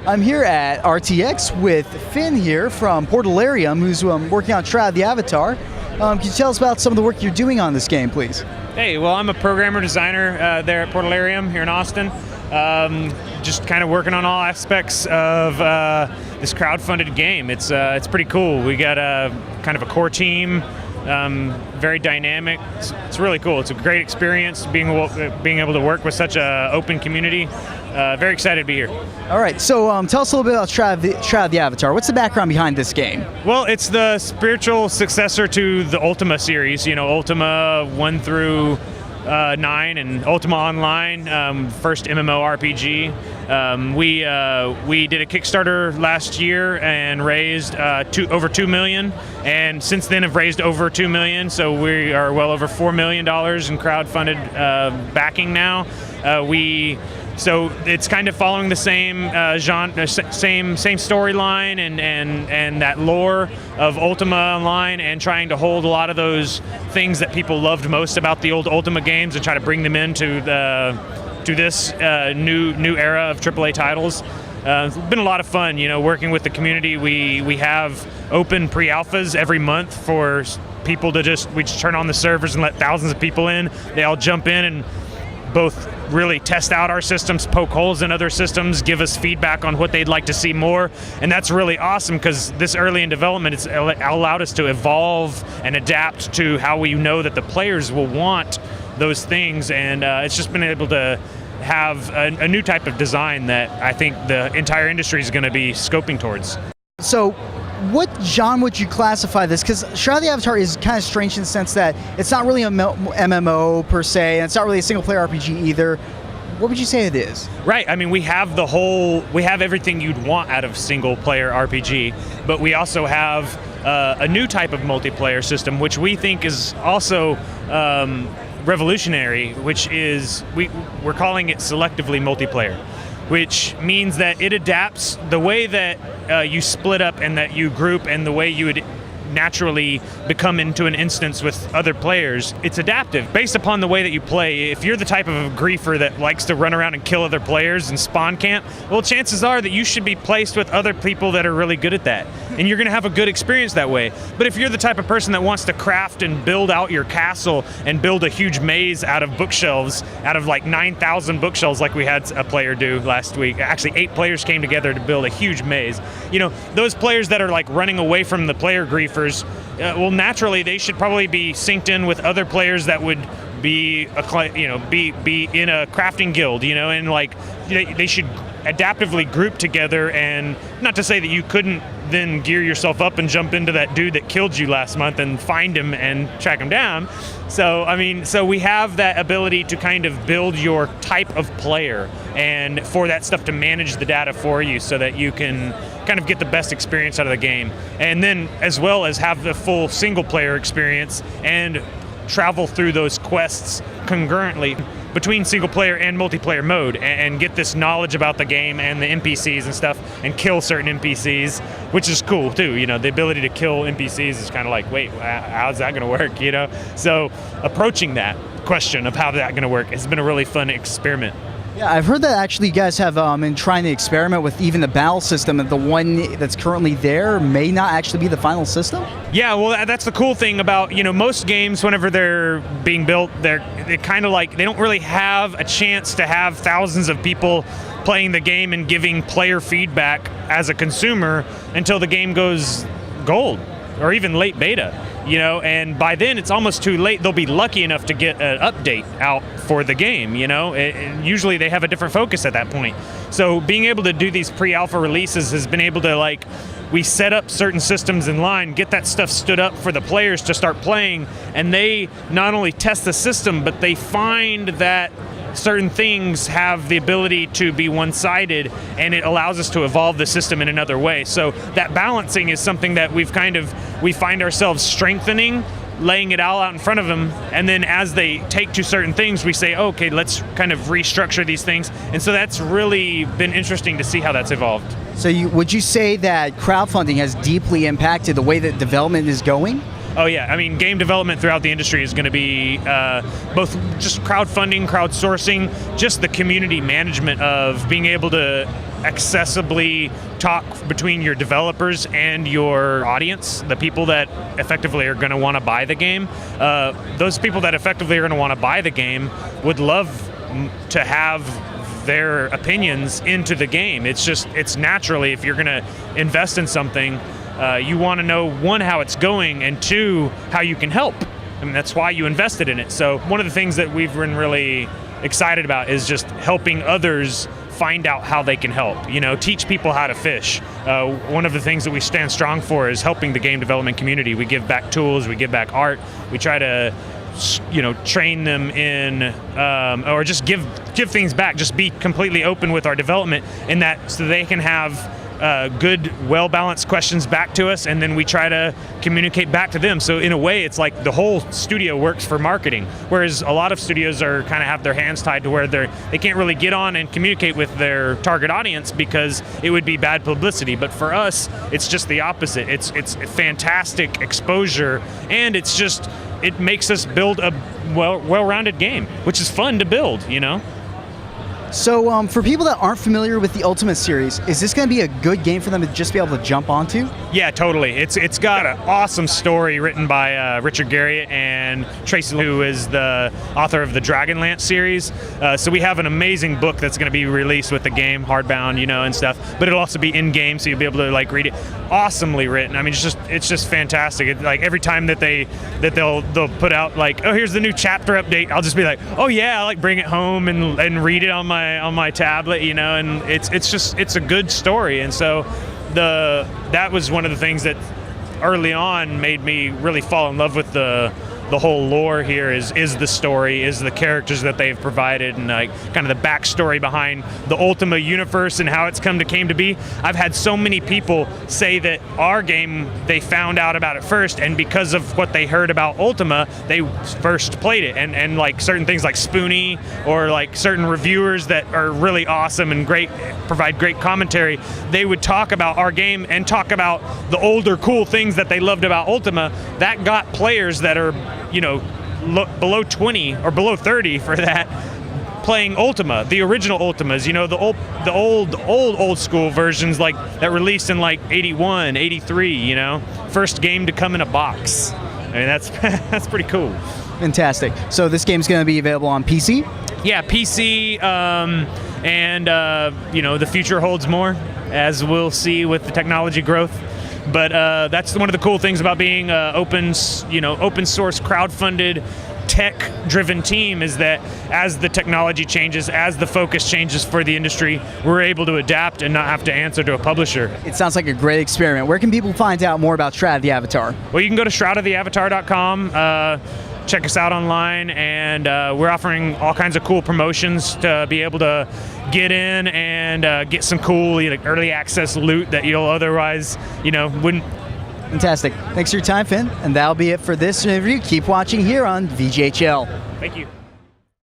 I'm here at RTX with Finn here from Portalarium, who's working on Shroud the Avatar. Can you tell us about some of the work you're doing on this game, please? Hey, well, I'm a programmer designer there at Portalarium here in Austin. Just kind of working on all aspects of this crowdfunded game. It's pretty cool. We got a kind of a core team, very dynamic. It's really cool. It's a great experience being able to work with such an open community. Very excited to be here. All right, so tell us a little bit about Shroud the Avatar. What's the background behind this game? Well, it's the spiritual successor to the Ultima series. You know, Ultima 1 through 9 and Ultima Online, first MMORPG. We did a Kickstarter last year and raised over $2 million, and since then have raised over $2 million. So we are well over $4 million in crowdfunded backing now. So it's kind of following the same genre, same storyline and that lore of Ultima Online, and trying to hold a lot of those things that people loved most about the old Ultima games and try to bring them into this new era of AAA titles. It's been a lot of fun, you know, working with the community. We have open pre-alphas every month for people to we just turn on the servers and let thousands of people in. They all jump in and both really test out our systems, poke holes in other systems, give us feedback on what they'd like to see more. And that's really awesome, because this early in development, it's allowed us to evolve and adapt to how we know that the players will want those things. And it's just been able to have a new type of design that I think the entire industry is going to be scoping towards. So what genre would you classify this? Because Shroud the Avatar is kind of strange in the sense that it's not really a MMO per se, and it's not really a single-player RPG either. What would you say it is? Right. I mean, we have everything you'd want out of single-player RPG, but we also have a new type of multiplayer system, which we think is also revolutionary, which is we're calling it selectively multiplayer, which means that it adapts the way that you split up and that you group and the way you would naturally become into an instance with other players. It's adaptive based upon the way that you play. If you're the type of griefer that likes to run around and kill other players and spawn camp, well, chances are that you should be placed with other people that are really good at that, and you're going to have a good experience that way. But if you're the type of person that wants to craft and build out your castle and build a huge maze out of bookshelves, out of like 9,000 bookshelves like we had a player do last week, actually 8 players came together to build a huge maze. You know, those players that are like running away from the player griefers, well, naturally they should probably be synced in with other players that would be in a crafting guild, you know, and like they should adaptively group together. And not to say that you couldn't then gear yourself up and jump into that dude that killed you last month and find him and track him down. So I mean, so we have that ability to kind of build your type of player, and for that stuff to manage the data for you so that you can kind of get the best experience out of the game, and then as well as have the full single player experience and travel through those quests concurrently between single player and multiplayer mode, and get this knowledge about the game and the NPCs and stuff, and kill certain NPCs, which is cool too. You know, the ability to kill NPCs is kind of like, wait, how's that gonna work, you know? So approaching that question of how that's gonna work has been a really fun experiment. Yeah, I've heard that actually you guys have been trying to experiment with even the battle system, and the one that's currently there may not actually be the final system? Yeah, well, that's the cool thing about, you know, most games, whenever they're being built, they're kind of like, they don't really have a chance to have thousands of people playing the game and giving player feedback as a consumer until the game goes gold or even late beta. You know, and by then it's almost too late. They'll be lucky enough to get an update out for the game, you know. Usually they have a different focus at that point. So being able to do these pre-alpha releases has been able to, like, we set up certain systems in line, get that stuff stood up for the players to start playing, and they not only test the system, but they find that certain things have the ability to be one-sided, and it allows us to evolve the system in another way. So that balancing is something that we find ourselves strengthening, laying it all out in front of them, and then as they take to certain things, we say, okay, let's kind of restructure these things. And so that's really been interesting to see how that's evolved. So would you say that crowdfunding has deeply impacted the way that development is going? Oh yeah, I mean, game development throughout the industry is going to be both just crowdfunding, crowdsourcing, just the community management of being able to accessibly talk between your developers and your audience, the people that effectively are going to want to buy the game. Those people that effectively are going to want to buy the game would love to have their opinions into the game. It's naturally, if you're going to invest in something, you want to know, one, how it's going, and two, how you can help. I mean, that's why you invested in it. So one of the things that we've been really excited about is just helping others find out how they can help, teach people how to fish. One of the things that we stand strong for is helping the game development community. We give back tools, we give back art, we try to train them in, or just give things back, just be completely open with our development in that, so they can have good, well-balanced questions back to us, and then we try to communicate back to them. So in a way, it's like the whole studio works for marketing, whereas a lot of studios are kind of have their hands tied to where they can't really get on and communicate with their target audience because it would be bad publicity. But for us, it's just the opposite. It's fantastic exposure, and it makes us build a well-rounded game, which is fun to build, So for people that aren't familiar with the Ultima series, is this going to be a good game for them to just be able to jump onto? Yeah, totally. It's got an awesome story written by Richard Garriott and Tracy, who is the author of the Dragonlance series. So we have an amazing book that's going to be released with the game, hardbound, and stuff. But it'll also be in game, so you'll be able to read it. Awesomely written. I mean, it's just fantastic. It's like every time that they'll put out oh, here's the new chapter update, I'll just be like, oh yeah, I bring it home and read it on my tablet, and it's a good story. And so that was one of the things that early on made me really fall in love with the whole lore here is the story, is the characters that they've provided, and kind of the backstory behind the Ultima universe and how it's came to be. I've had so many people say that our game, they found out about it first, and because of what they heard about Ultima, they first played it. And certain things like Spoonie, or certain reviewers that are really awesome and great, provide great commentary, they would talk about our game and talk about the older cool things that they loved about Ultima. That got players that are below 20 or below 30 for that, playing Ultima, the original Ultimas, the old school versions that released in 81, 83, first game to come in a box. I mean, that's pretty cool. Fantastic. So this game's going to be available on PC? Yeah, PC, and the future holds more, as we'll see with the technology growth. But that's one of the cool things about being open source, crowdfunded, tech-driven team, is that as the technology changes, as the focus changes for the industry, we're able to adapt and not have to answer to a publisher. It sounds like a great experiment. Where can people find out more about Shroud of the Avatar? Well, you can go to shroudoftheavatar.com. Check us out online, and we're offering all kinds of cool promotions to be able to get in and get some cool early access loot that you'll otherwise wouldn't. Fantastic. Thanks for your time, Finn. And that'll be it for this interview. Keep watching here on VGHL. Thank you.